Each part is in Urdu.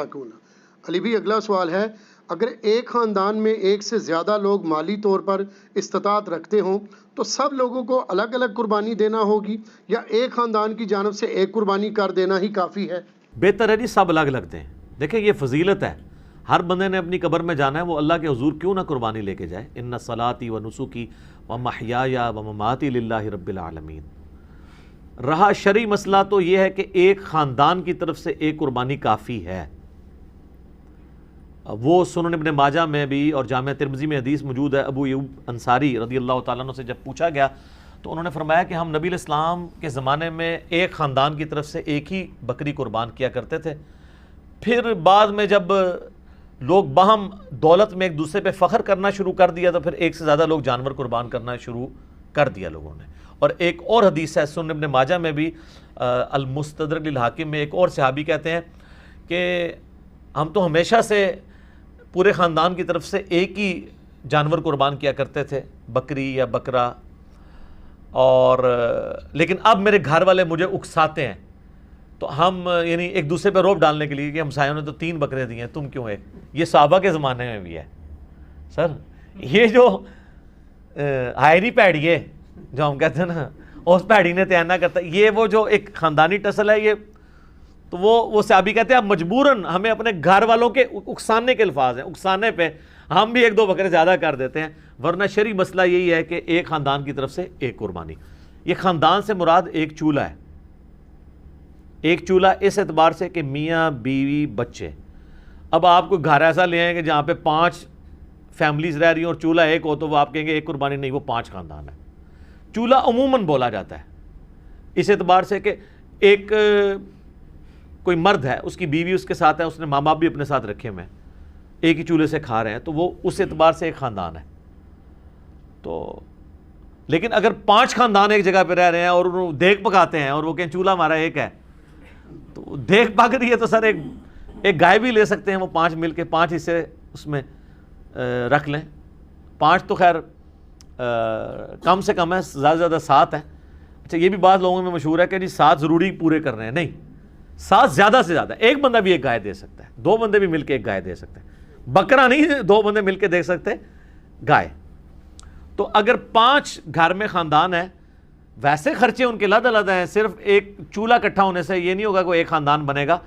جزاکم اللہ۔ علی بھی اگلا سوال ہے، اگر ایک خاندان میں ایک سے زیادہ لوگ مالی طور پر استطاعت رکھتے ہوں تو سب لوگوں کو الگ الگ قربانی دینا ہوگی یا ایک خاندان کی جانب سے ایک قربانی کر دینا ہی کافی ہے؟ بہتر ہے جی سب الگ الگ دیں۔ دیکھیں یہ فضیلت ہے، ہر بندے نے اپنی قبر میں جانا ہے، وہ اللہ کے حضور کیوں نہ قربانی لے کے جائے۔ ان صلاتی و نسکی و محیای و مماتی للہ رب العالمین۔ رہا شرعی مسئلہ تو یہ ہے کہ ایک خاندان کی طرف سے ایک قربانی کافی ہے۔ وہ سنن ابن ماجہ میں بھی اور جامع ترمذی میں حدیث موجود ہے، ابو ایوب انصاری رضی اللہ تعالیٰ عنہ سے جب پوچھا گیا تو انہوں نے فرمایا کہ ہم نبی علیہ السلام کے زمانے میں ایک خاندان کی طرف سے ایک ہی بکری قربان کیا کرتے تھے، پھر بعد میں جب لوگ باہم دولت میں ایک دوسرے پہ فخر کرنا شروع کر دیا تو پھر ایک سے زیادہ لوگ جانور قربان کرنا شروع کر دیا لوگوں نے۔ اور ایک اور حدیث ہے سنن ابن ماجہ میں بھی، المستدرک للحاکم میں، ایک اور صحابی کہتے ہیں کہ ہم تو ہمیشہ سے پورے خاندان کی طرف سے ایک ہی جانور قربان کیا کرتے تھے، بکری یا بکرا، اور لیکن اب میرے گھر والے مجھے اکساتے ہیں، تو ہم یعنی ایک دوسرے پہ روب ڈالنے کے لیے کہ ہمسایوں نے تو 3 بکرے دیے ہیں، تم کیوں ایک؟ یہ صحابہ کے زمانے میں بھی ہے سر۔ یہ جو ہائری پیڑی ہے جو ہم کہتے ہیں نا، اس پیڑی نے تیانہ کرتا ہے، یہ وہ جو ایک خاندانی ٹسل ہے، یہ تو وہ صحابی کہتے ہیں اب مجبوراً ہمیں اپنے گھر والوں کے اکسانے کے الفاظ ہیں، اکسانے پہ ہم بھی 1-2 بکرے زیادہ کر دیتے ہیں، ورنہ شرعی مسئلہ یہی ہے کہ ایک خاندان کی طرف سے ایک قربانی۔ یہ خاندان سے مراد ایک چولہا ہے، ایک چولہا اس اعتبار سے کہ میاں بیوی بچے۔ اب آپ کوئی گھر ایسا لے آئیں کہ جہاں پہ 5 فیملیز رہ رہی ہیں اور چولہا ایک ہو تو وہ آپ کہیں گے ایک قربانی نہیں، وہ 5 خاندان ہے۔ چولہا عموماً بولا جاتا ہے اس اعتبار سے کہ ایک کوئی مرد ہے، اس کی بیوی اس کے ساتھ ہے، اس نے ماں باپ بھی اپنے ساتھ رکھے ہوئے ہیں، ایک ہی چولہے سے کھا رہے ہیں، تو وہ اس اعتبار سے ایک خاندان ہے۔ تو لیکن اگر 5 خاندان ایک جگہ پہ رہ رہے ہیں اور انہوں دیکھ پکاتے ہیں اور وہ کہیں چولہا ہمارا ایک ہے، تو دیکھ پک رہی ہے تو سر ایک گائے بھی لے سکتے ہیں، وہ 5 مل کے 5 حصے اس میں رکھ لیں۔ 5 تو خیر کم سے کم ہے، زیادہ سے زیادہ 7 ہے۔ اچھا یہ بھی بعض لوگوں میں مشہور ہے کہ جی 7 ضروری پورے کر رہے ہیں، نہیں، 7 زیادہ سے زیادہ، ایک بندہ بھی ایک گائے دے سکتا ہے، 2 بندے بھی مل کے ایک گائے دے سکتے ہیں، بکرا نہیں 2 بندے مل کے دے سکتے گائے۔ تو اگر 5 گھر میں خاندان ہے، ویسے خرچے ان کے علیحدہ علیحدہ ہیں، صرف ایک چولہا اکٹھا ہونے سے یہ نہیں ہوگا کہ ایک خاندان بنے گا۔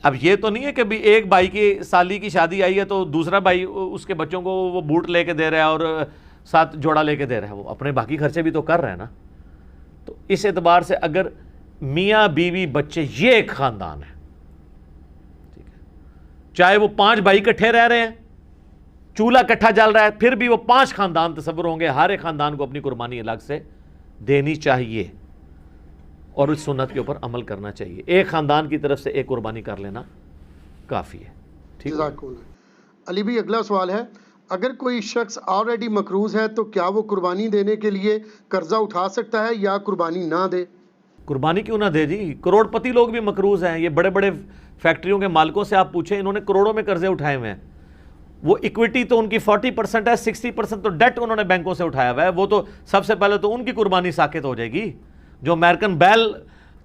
اب یہ تو نہیں ہے کہ بھی ایک بھائی کی سالی کی شادی آئی ہے تو دوسرا بھائی اس کے بچوں کو وہ بوٹ لے کے دے رہا ہے اور 7 جوڑا لے کے دے رہا ہے، وہ اپنے باقی خرچے بھی تو کر رہے ہیں نا۔ تو اس اعتبار سے اگر میاں بیوی بچے یہ ایک خاندان ہے، ٹھیک ہے، چاہے وہ 5 بھائی اکٹھے رہ رہے ہیں، چولہا اکٹھا جل رہا ہے، پھر بھی وہ 5 خاندان تصور ہوں گے، ہر ایک خاندان کو اپنی قربانی الگ سے دینی چاہیے اور اس سنت کے اوپر عمل کرنا چاہیے۔ ایک خاندان کی طرف سے ایک قربانی کر لینا کافی ہے، ٹھیک ہے۔ علی بھی اگلا سوال ہے، اگر کوئی شخص آلریڈی مقروض ہے تو کیا وہ قربانی دینے کے لیے قرضہ اٹھا سکتا ہے یا قربانی نہ دے؟ قربانی کیوں نہ دے جی، کروڑ پتی لوگ بھی مقروض ہیں، یہ بڑے بڑے فیکٹریوں کے مالکوں سے آپ پوچھیں، انہوں نے کروڑوں میں قرضے اٹھائے ہوئے ہیں، وہ ایکویٹی تو ان کی 40% ہے، 60% تو ڈیٹ انہوں نے بینکوں سے اٹھایا ہوا ہے، وہ تو سب سے پہلے تو ان کی قربانی ساقط ہو جائے گی، جو امریکن بیل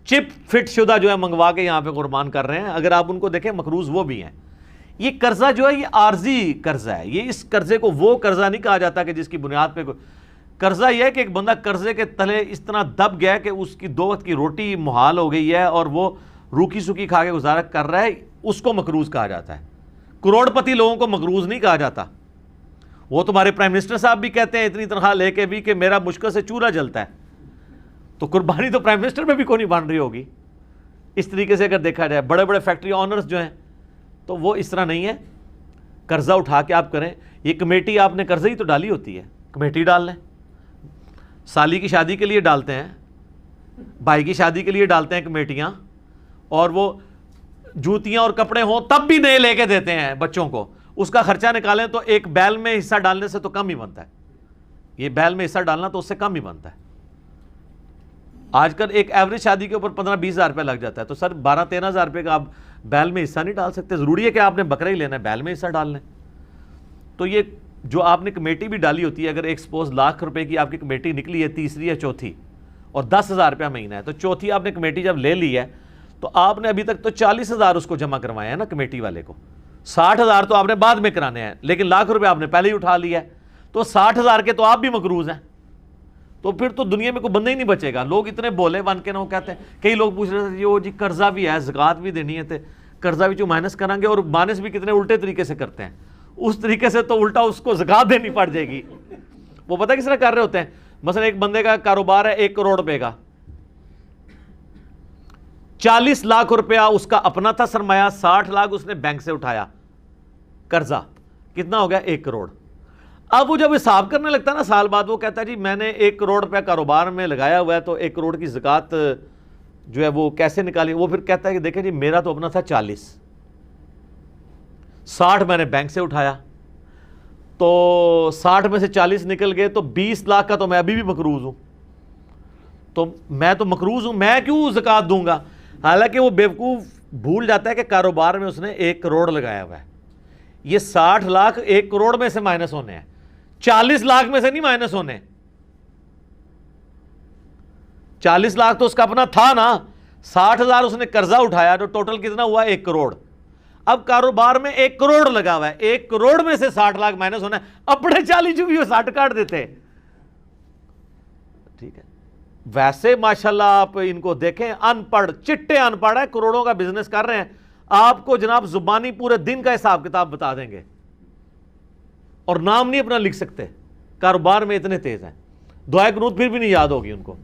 چپ فٹ شدہ جو ہے منگوا کے یہاں پہ قربان کر رہے ہیں، اگر آپ ان کو دیکھیں مقروض وہ بھی ہیں۔ یہ قرضہ جو ہے یہ عارضی قرضہ ہے، یہ اس قرضے کو وہ قرضہ نہیں کہا جاتا کہ جس کی بنیاد پہ قرضہ یہ ہے کہ ایک بندہ قرضے کے تلے اس طرح دب گیا کہ اس کی 2 وقت کی روٹی محال ہو گئی ہے اور وہ روکی سکی کھا کے گزارا کر رہا ہے، اس کو مقروض کہا جاتا ہے۔ کروڑ پتی لوگوں کو مقروض نہیں کہا جاتا۔ وہ تمہارے پرائم منسٹر صاحب بھی کہتے ہیں اتنی تنخواہ لے کے بھی کہ میرا مشکل سے چولہا جلتا ہے، تو قربانی تو پرائم منسٹر میں بھی کوئی نہیں بن رہی ہوگی۔ اس طریقے سے اگر دیکھا جائے بڑے بڑے فیکٹری آنرز جو ہیں تو وہ اس طرح نہیں ہے، قرضہ اٹھا کے آپ کریں۔ یہ کمیٹی آپ نے قرضے ہی تو ڈالی ہوتی ہے، کمیٹی ڈال لیں، سالی کی شادی کے لیے ڈالتے ہیں، بھائی کی شادی کے لیے ڈالتے ہیں کمیٹیاں، اور وہ جوتیاں اور کپڑے ہوں تب بھی نئے لے کے دیتے ہیں بچوں کو، اس کا خرچہ نکالیں تو ایک بیل میں حصہ ڈالنے سے تو کم ہی بنتا ہے، یہ بیل میں حصہ ڈالنا تو اس سے کم ہی بنتا ہے۔ آج کل ایک ایوریج شادی کے اوپر 15-20 ہزار روپے لگ جاتا ہے، تو سر 12-13 ہزار روپے کا آپ بیل میں حصہ نہیں ڈال سکتے، ضروری ہے کہ آپ نے بکرا ہی لینا ہے، بیل میں حصہ ڈال لیں۔ تو یہ جو آپ نے کمیٹی بھی ڈالی ہوتی ہے، اگر ایک سپوز ₹1,00,000 کی آپ کی کمیٹی نکلی ہے، تیسری یا چوتھی، اور 10,000 روپیہ مہینہ ہے، تو چوتھی آپ نے کمیٹی جب لے لی ہے تو آپ نے ابھی تک تو 40,000 اس کو جمع کروائے ہیں نا کمیٹی والے کو, 60,000 تو آپ نے بعد میں کرانے ہیں, لیکن لاکھ روپے آپ نے پہلے ہی اٹھا لیا ہے, تو 60,000 کے تو آپ بھی مقروض ہیں. تو پھر تو دنیا میں کوئی بندہ ہی نہیں بچے گا. لوگ اتنے بولے بن کے نا, وہ کہتے ہیں, کئی لوگ پوچھ رہے تھے جی قرضہ بھی ہے, زکوٰۃ بھی دینی ہے, تے قرضہ بھی جو مائنس کریں گے, اور مائنس بھی کتنے الٹے طریقے سے کرتے ہیں. اس طریقے سے تو الٹا اس کو زکوٰۃ دینی پڑ جائے گی. وہ پتہ کس طرح کر رہے ہوتے ہیں, مثلا ایک بندے کا کاروبار ہے 1 کروڑ روپے کا, 40 لاکھ روپیہ اس کا اپنا تھا سرمایہ, 60 لاکھ اس نے بینک سے اٹھایا قرضہ, کتنا ہو گیا 1 کروڑ. اب وہ جب حساب کرنے لگتا ہے نا سال بعد, وہ کہتا ہے جی میں نے 1 کروڑ روپیہ کاروبار میں لگایا ہوا ہے, تو 1 کروڑ کی زکوٰۃ جو ہے وہ کیسے نکالی. وہ پھر کہتا ہے کہ دیکھیں جی میرا تو اپنا تھا 40, 60 میں نے بینک سے اٹھایا, تو 60 میں سے 40 نکل گئے, تو 20 لاکھ کا تو میں ابھی بھی مقروض ہوں. تو میں تو مقروض ہوں, میں کیوں زکوٰۃ دوں گا. حالانکہ وہ بیوقوف بھول جاتا ہے کہ کاروبار میں اس نے 1 کروڑ لگایا ہوا ہے. یہ 60 لاکھ 1 کروڑ میں سے مائنس ہونے ہیں, 40 لاکھ میں سے نہیں مائنس ہونے. 40 لاکھ تو اس کا اپنا تھا نا, 60,000 اس نے قرضہ اٹھایا, تو ٹوٹل کتنا ہوا 1 کروڑ. اب کاروبار میں 1 کروڑ لگا ہوا ہے, 1 کروڑ میں سے 60 لاکھ مائنس ہونا ہے, اپنے 40 جو بھی وہ 60 کاٹ دیتے. ٹھیک ہے. ویسے ماشاءاللہ آپ ان کو دیکھیں, ان پڑھ چٹے ان پڑھ ہے, کروڑوں کا بزنس کر رہے ہیں, آپ کو جناب زبانی پورے دن کا حساب کتاب بتا دیں گے, اور نام نہیں اپنا لکھ سکتے, کاروبار میں اتنے تیز ہیں. دعائے قنوت پھر بھی نہیں یاد ہوگی ان کو,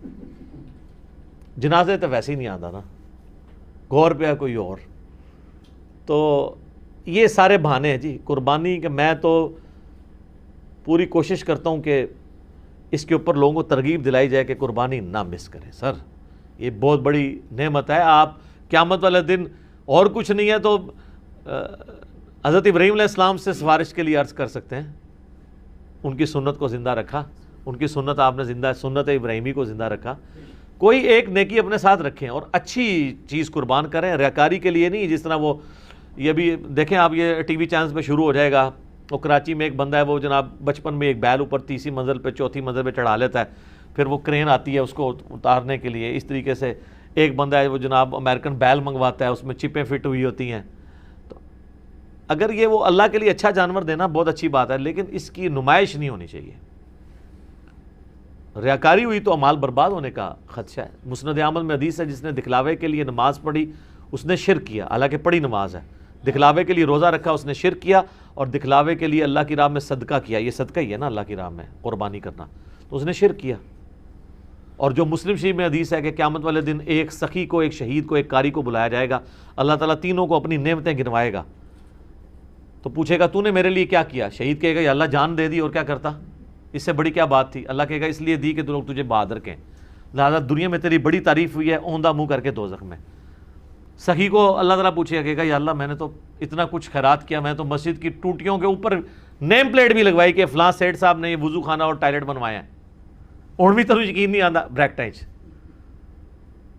جنازے تو ویسے ہی نہیں آتا نا, غور پہ ہے کوئی اور. تو یہ سارے بہانے ہیں جی قربانی کے. میں تو پوری کوشش کرتا ہوں کہ اس کے اوپر لوگوں کو ترغیب دلائی جائے کہ قربانی نہ مس کریں. سر یہ بہت بڑی نعمت ہے. آپ قیامت والے دن اور کچھ نہیں ہے تو حضرت ابراہیم علیہ السلام سے سفارش کے لیے عرض کر سکتے ہیں, ان کی سنت کو زندہ رکھا, ان کی سنت آپ نے زندہ, سنت ابراہیمی کو زندہ رکھا. کوئی ایک نیکی اپنے ساتھ رکھیں اور اچھی چیز قربان کریں, ریاکاری کے لیے نہیں. جس طرح وہ یہ بھی دیکھیں آپ, یہ ٹی وی چینلز پہ شروع ہو جائے گا. وہ کراچی میں ایک بندہ ہے, وہ جناب بچپن میں ایک بیل اوپر 30 منزل پہ 4تھی منزل پہ چڑھا لیتا ہے, پھر وہ کرین آتی ہے اس کو اتارنے کے لیے. اس طریقے سے ایک بندہ ہے وہ جناب امریکن بیل منگواتا ہے, اس میں چپیں فٹ ہوئی ہوتی ہیں. تو اگر یہ وہ اللہ کے لیے اچھا جانور دینا بہت اچھی بات ہے, لیکن اس کی نمائش نہیں ہونی چاہیے. ریاکاری ہوئی تو اعمال برباد ہونے کا خدشہ ہے. مسند احمد میں حدیث ہے, جس نے دکھلاوے کے لیے نماز پڑھی اس نے شرک کیا, حالانکہ پڑھی نماز ہے. دکھلاوے کے لیے روزہ رکھا اس نے شرک کیا, اور دکھلاوے کے لیے اللہ کی راہ میں صدقہ کیا, یہ صدقہ ہی ہے نا اللہ کی راہ میں قربانی کرنا, تو اس نے شرک کیا. اور جو مسلم شریف میں حدیث ہے کہ قیامت والے دن ایک سخی کو, ایک شہید کو, ایک قاری کو بلایا جائے گا, اللہ تعالیٰ تینوں کو اپنی نعمتیں گنوائے گا, تو پوچھے گا تو نے میرے لیے کیا کیا. شہید کہے گا یا اللہ جان دے دی, اور کیا کرتا, اس سے بڑی کیا بات تھی. اللہ کہے گا اس لیے دی کہ لوگ تجھے بہادر کہیں, لہٰذا دنیا میں تیری بڑی تعریف ہوئی ہے, اوندھا منہ کر کے دوزخ میں. سخی کو اللہ تعالیٰ پوچھے گا, کہے گا یا اللہ میں نے تو اتنا کچھ خیرات کیا, میں تو مسجد کی ٹوٹیوں کے اوپر نیم پلیٹ بھی لگوائی کہ فلاں سیٹ صاحب نے یہ وضو خانہ اور ٹائلٹ بنوایا ہے, اور بھی تو یقین نہیں آتا بریک ٹائچ.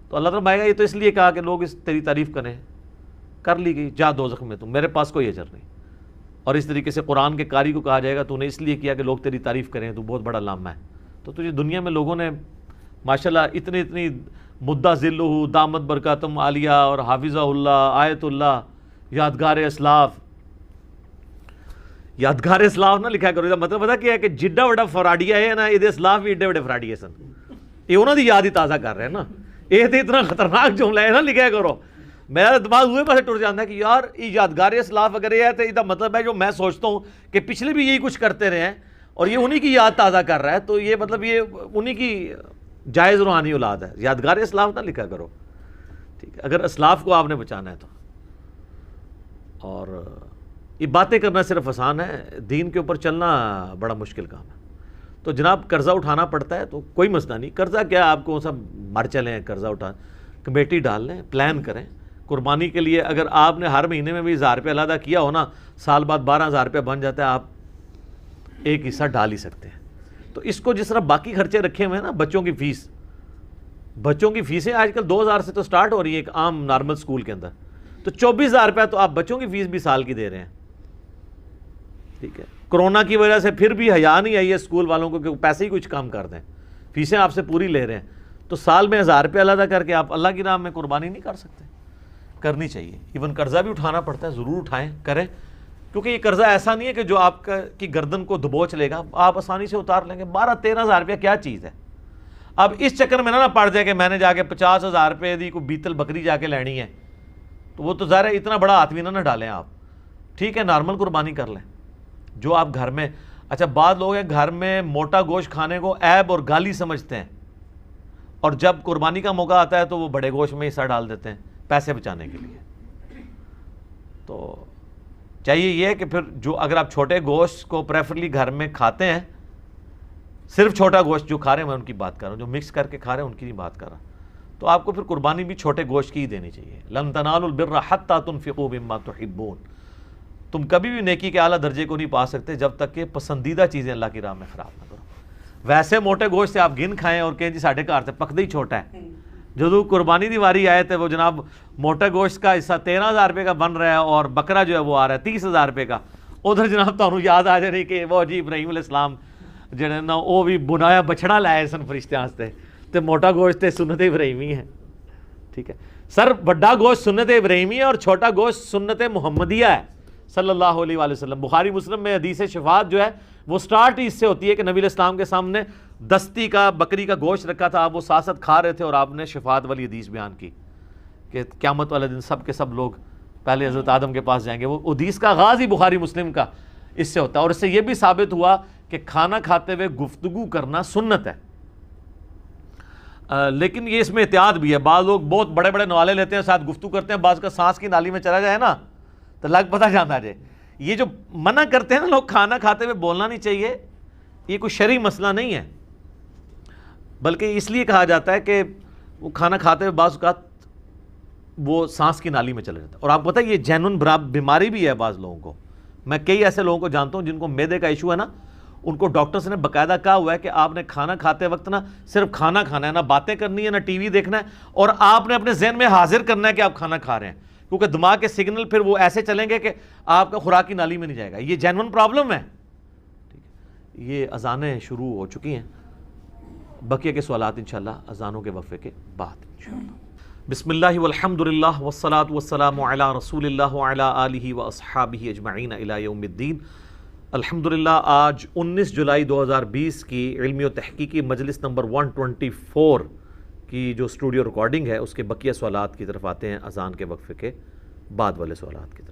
تو اللہ تعالیٰ گا یہ تو اس لیے کہا کہ لوگ اس تیری تعریف کریں, کر لی گئی, جا دوزخ میں, تم میرے پاس کوئی اجر نہیں. اور اس طریقے سے قرآن کے قاری کو کہا جائے گا تو نے اس لیے کیا کہ لوگ تیری تعریف کریں, تو بہت بڑا لامہ ہے. تو تجھے دنیا میں لوگوں نے ماشاءاللہ اتنی مدہ ذلہ دامت برکاتم عالیہ اور حافظہ اللہ, آیت اللہ, یادگار اسلاف. یادگار اسلاف نہ لکھا کرو, مطلب پتا کیا ہے کہ جڈا وڈا فراڈیا ہے نا, یہ اسلاف بھی ایڈے وڈے فراڈیے سن, یہ انہوں نے یاد ہی تازہ کر رہے ہیں نا. یہ تو اتنا خطرناک جملہ ہے نا, لکھا کرو. میرا دماغ ہوئے پاسے ٹوٹ جاتا ہے کہ یار یادگار اسلاف اگر یہ ہے تو یہ مطلب ہے جو میں سوچتا ہوں کہ پچھلے بھی یہی کچھ کرتے رہے ہیں اور یہ انہی کی یاد تازہ کر رہا ہے, تو یہ مطلب یہ انہی کی جائز روحانی اولاد ہے. یادگار اسلاف نہ لکھا کرو, ٹھیک ہے, اگر اسلاف کو آپ نے بچانا ہے تو. اور یہ باتیں کرنا صرف آسان ہے, دین کے اوپر چلنا بڑا مشکل کام ہے. تو جناب قرضہ اٹھانا پڑتا ہے تو کوئی مسئلہ نہیں, قرضہ کیا آپ کو سب مر چلیں, قرضہ اٹھا, کمیٹی ڈال لیں, پلان کریں قربانی کے لیے. اگر آپ نے ہر مہینے میں بھی 1000 روپے علیحدہ کیا ہو نا, سال بعد 12,000 روپے بن جاتا ہے, آپ ایک حصہ ڈال ہی سکتے ہیں. تو اس کو جس طرح باقی خرچے رکھے ہوئے ہیں نا, بچوں کی فیس, بچوں کی فیسیں آج کل 2,000 سے تو سٹارٹ ہو رہی ہے ایک عام نارمل سکول کے اندر, تو 24,000 روپے تو آپ بچوں کی فیس بھی سال کی دے رہے ہیں. ٹھیک ہے, کرونا کی وجہ سے پھر بھی حیا نہیں آئی ہے اسکول والوں کو کہ پیسے ہی کچھ کم کر دیں, فیسیں آپ سے پوری لے رہے ہیں, تو سال میں 1000 روپے علیحدہ کر کے آپ اللہ کی راہ میں قربانی نہیں کر سکتے. کرنی چاہیے. ایون قرضہ بھی اٹھانا پڑتا ہے, ضرور اٹھائیں, کریں, کیونکہ یہ قرضہ ایسا نہیں ہے کہ جو آپ کی گردن کو دبوچ لے گا, آپ آسانی سے اتار لیں گے. 12-13 ہزار روپیہ کیا چیز ہے. اب اس چکر میں نہ پڑ جائے کہ میں نے جا کے 50,000 روپے دی کوئی بیتل بکری جا کے لینی ہے, تو وہ تو ظاہر ہے اتنا بڑا ہاتھ بھی نہ ڈالیں آپ. ٹھیک ہے, نارمل قربانی کر لیں جو آپ گھر میں. اچھا, بعض لوگ ہیں گھر میں موٹا گوشت کھانے کو عیب اور گالی سمجھتے ہیں, اور جب قربانی کا موقع آتا ہے تو وہ بڑے گوشت میں حصہ ڈال دیتے ہیں پیسے بچانے کے لیے. تو چاہیے یہ کہ پھر جو اگر آپ چھوٹے گوشت کو پریفرلی گھر میں کھاتے ہیں, صرف چھوٹا گوشت جو کھا رہے ہیں, میں ان کی بات کر رہا ہوں, جو مکس کر کے کھا رہے ہیں ان کی نہیں بات کر رہا, تو آپ کو پھر قربانی بھی چھوٹے گوشت کی ہی دینی چاہیے. لن تنالوا البر حتى تنفقوا مما تحبون. تم کبھی بھی نیکی کے اعلیٰ درجے کو نہیں پا سکتے جب تک کہ پسندیدہ چیزیں اللہ کی راہ میں خراب نہ کرو. ویسے موٹے گوشت سے آپ گن کھائیں اور کہیں جی ساڑھے گھر سے پکدا ہی چھوٹا ہے. جدو قربانی دی واری آئے تھے وہ جناب موٹے گوشت کا حصہ 13,000 روپے کا بن رہا ہے اور بکرا جو ہے وہ آ رہا ہے 30,000 روپے کا. ادھر جناب تمہیں یاد آ جائے کہ وہ جی ابراہیم علیہ السلام جڑے نا وہ بھی بنایا بچڑا لائے سن فرشتے واسطے, تے موٹا گوشت تے سنت ابراہیمی ہے. ٹھیک ہے سر, بڑا گوشت سنت ابراہیمی ہے اور چھوٹا گوشت سنت محمدیہ ہے صلی اللہ علیہ وآلہ وسلم. بخاری مسلم میں حدیث شفاعت جو ہے وہ سٹارٹ ہی اس سے ہوتی ہے کہ نبی علیہ السلام کے سامنے دستی کا بکری کا گوشت رکھا تھا, آپ وہ ساتھ ساتھ کھا رہے تھے اور آپ نے شفاعت والی حدیث بیان کی کہ قیامت والے دن سب کے سب لوگ پہلے حضرت آدم کے پاس جائیں گے. وہ حدیث کا آغاز ہی بخاری مسلم کا اس سے ہوتا ہے, اور اس سے یہ بھی ثابت ہوا کہ کھانا کھاتے ہوئے گفتگو کرنا سنت ہے. لیکن یہ اس میں احتیاط بھی ہے. بعض لوگ بہت بڑے بڑے نوالے لیتے ہیں, ساتھ گفتگو کرتے ہیں, بعض کا سانس کی نالی میں چلا جائے نا تو لگ پتہ جانا جائے. یہ جو منع کرتے ہیں نا لوگ کھانا کھاتے ہوئے بولنا نہیں چاہیے, یہ کوئی شرعی مسئلہ نہیں ہے, بلکہ اس لیے کہا جاتا ہے کہ وہ کھانا کھاتے ہوئے بعض اوقات وہ سانس کی نالی میں چلا جاتا ہے. اور آپ کو پتہ ہے یہ جینون بیماری بھی ہے بعض لوگوں کو. میں کئی ایسے لوگوں کو جانتا ہوں جن کو معدے کا ایشو ہے نا, ان کو ڈاکٹرز نے باقاعدہ کہا ہوا ہے کہ آپ نے کھانا کھاتے وقت نا صرف کھانا کھانا ہے, نہ باتیں کرنی ہے, نہ ٹی وی دیکھنا ہے, اور آپ نے اپنے ذہن میں حاضر کرنا ہے کہ آپ کھانا کھا رہے ہیں, کیونکہ دماغ کے سگنل پھر وہ ایسے چلیں گے کہ آپ کا خوراک کی نالی میں نہیں جائے گا. یہ جینون پرابلم ہے. ٹھیک ہے, یہ اذانیں شروع ہو چکی ہیں, بقیہ کے سوالات انشاءاللہ اذانوں کے وقفے کے بعد انشاءاللہ. بسم اللہ والحمد للہ والصلاة والسلام علی رسول اللہ وعلی آلہ واصحابہ اجمعین الی یوم الدین. الحمدللہ آج 19 جولائی 2020 کی علمی و تحقیقی مجلس نمبر 124 کی جو اسٹوڈیو ریکارڈنگ ہے اس کے بقیہ سوالات کی طرف آتے ہیں اذان کے وقفے کے بعد والے سوالات کی طرف.